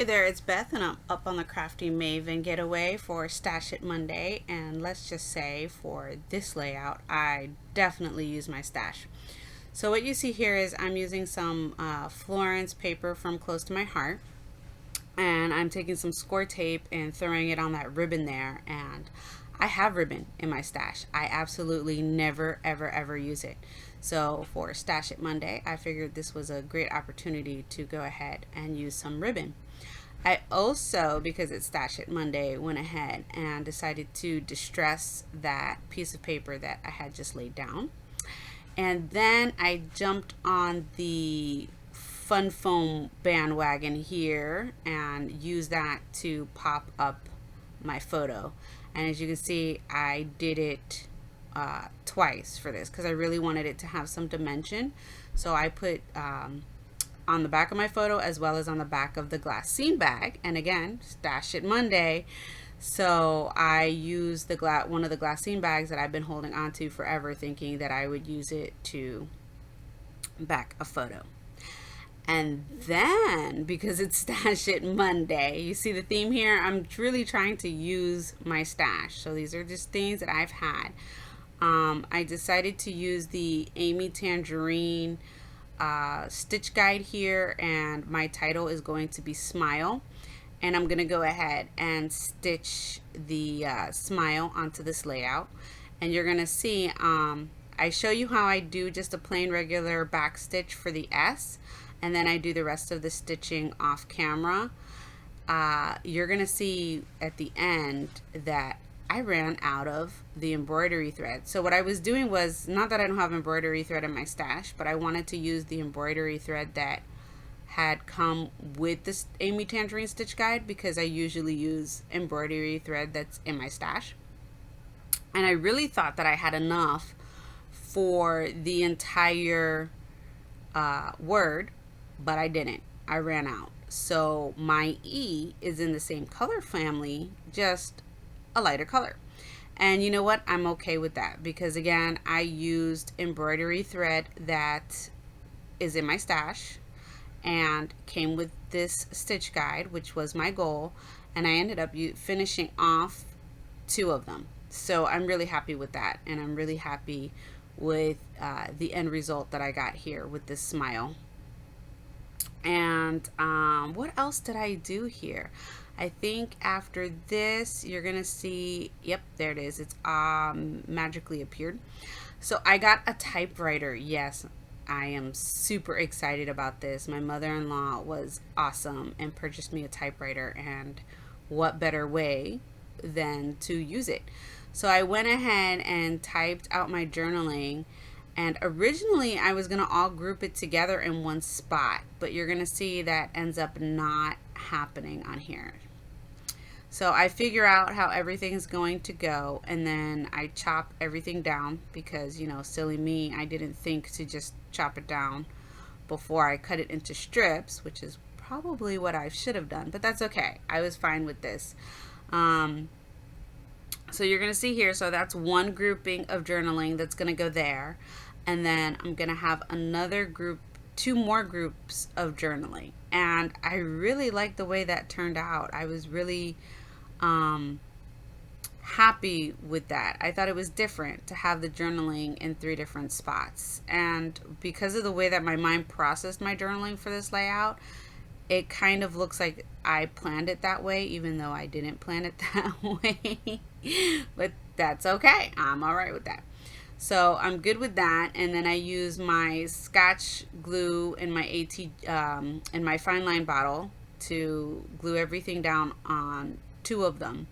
Hey there, it's Beth, and I'm up on the Crafty Maven Getaway for Stash It Monday. And let's just say for this layout, I definitely use my stash. So what you see here is I'm using some Florence paper from Close to My Heart, and I'm taking some score tape and throwing it on that ribbon there. And I have ribbon in my stash. I absolutely never, ever use it. So for Stash It Monday, I figured this was a great opportunity to go ahead and use some ribbon. I also, because it's Stash It Monday, went ahead and decided to distress that piece of paper that I had just laid down. And then I jumped on the fun foam bandwagon here and used that to pop up my photo. And as you can see, I did it twice for this because I really wanted it to have some dimension. So I put on the back of my photo as well as on the back of the glassine bag, and again, Stash It Monday, so I used the one of the glassine bags that I've been holding on to forever, thinking that I would use it to back a photo. And then, because it's Stash It Monday, you see the theme here, I'm really trying to use my stash. So these are just things that I've had. I decided to use the Amy Tangerine stitch guide here, and my title is going to be Smile, and I'm gonna go ahead and stitch the smile onto this layout. And you're gonna see I show you how I do just a plain regular back stitch for the S, and then I do the rest of the stitching off camera. You're gonna see at the end that I ran out of the embroidery thread. So what I was doing was, not that I don't have embroidery thread in my stash, but I wanted to use the embroidery thread that had come with this Amy Tangerine stitch guide, because I usually use embroidery thread that's in my stash. And I really thought that I had enough for the entire word, but I didn't. I ran out. So my E is in the same color family, just a lighter color. And you know what? I'm okay with that, because again, I used embroidery thread that is in my stash and came with this stitch guide, which was my goal, and I ended up finishing off 2 of them. So I'm really happy with that, and I'm really happy with the end result that I got here with this smile. And what else did I do here? I think after this, you're gonna see, yep, there it is. It's magically appeared. So I got a typewriter. Yes, I am super excited about this. My mother-in-law was awesome and purchased me a typewriter, and what better way than to use it. So I went ahead and typed out my journaling, and originally I was gonna all group it together in one spot, but you're gonna see that ends up not happening on here. So I figure out how everything is going to go, and then I chop everything down, because, you know, silly me, I didn't think to just chop it down before I cut it into strips, which is probably what I should have done, but that's okay. I was fine with this. So you're gonna see here, so that's one grouping of journaling that's gonna go there, and then I'm gonna have another group, 2 more groups of journaling, and I really like the way that turned out. I was really happy with that. I thought it was different to have the journaling in 3 different spots, and because of the way that my mind processed my journaling for this layout, it kind of looks like I planned it that way, even though I didn't plan it that way. But that's okay. I'm all right with that. So I'm good with that. And then I use my Scotch glue in my in my fine line bottle to glue everything down on 2 of them.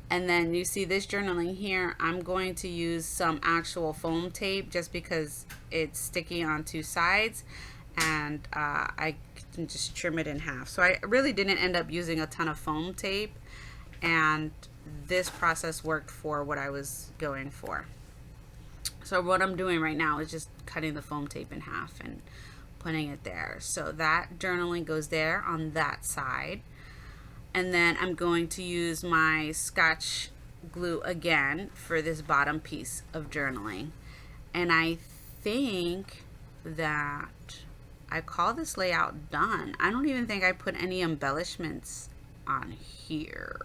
And then you see this journaling here, I'm going to use some actual foam tape just because it's sticky on 2 sides, and I can just trim it in half. So I really didn't end up using a ton of foam tape, and this process worked for what I was going for. So what I'm doing right now is just cutting the foam tape in half and putting it there. So that journaling goes there on that side. And then I'm going to use my Scotch glue again for this bottom piece of journaling. And I think that I call this layout done. I don't even think I put any embellishments on here.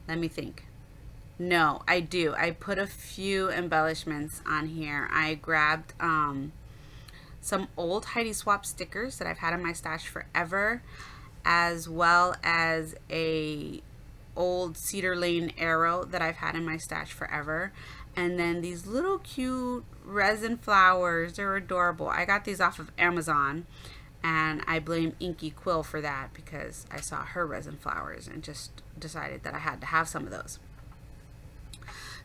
Let me think. No, I do. I put a few embellishments on here. I grabbed some old Heidi Swap stickers that I've had in my stash forever, as well as a old Cedar Lane arrow that I've had in my stash forever. And then these little cute resin flowers. They're adorable. I got these off of Amazon, and I blame Inky Quill for that because I saw her resin flowers and just decided that I had to have some of those.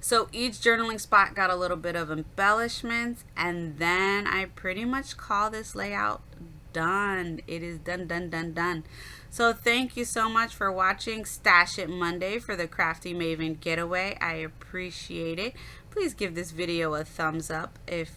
So each journaling spot got a little bit of embellishments, and then I pretty much call this layout done. It is done, done, done, done. So thank you so much for watching Stash It Monday for the Crafty Maven Getaway. I appreciate it. Please give this video a thumbs up if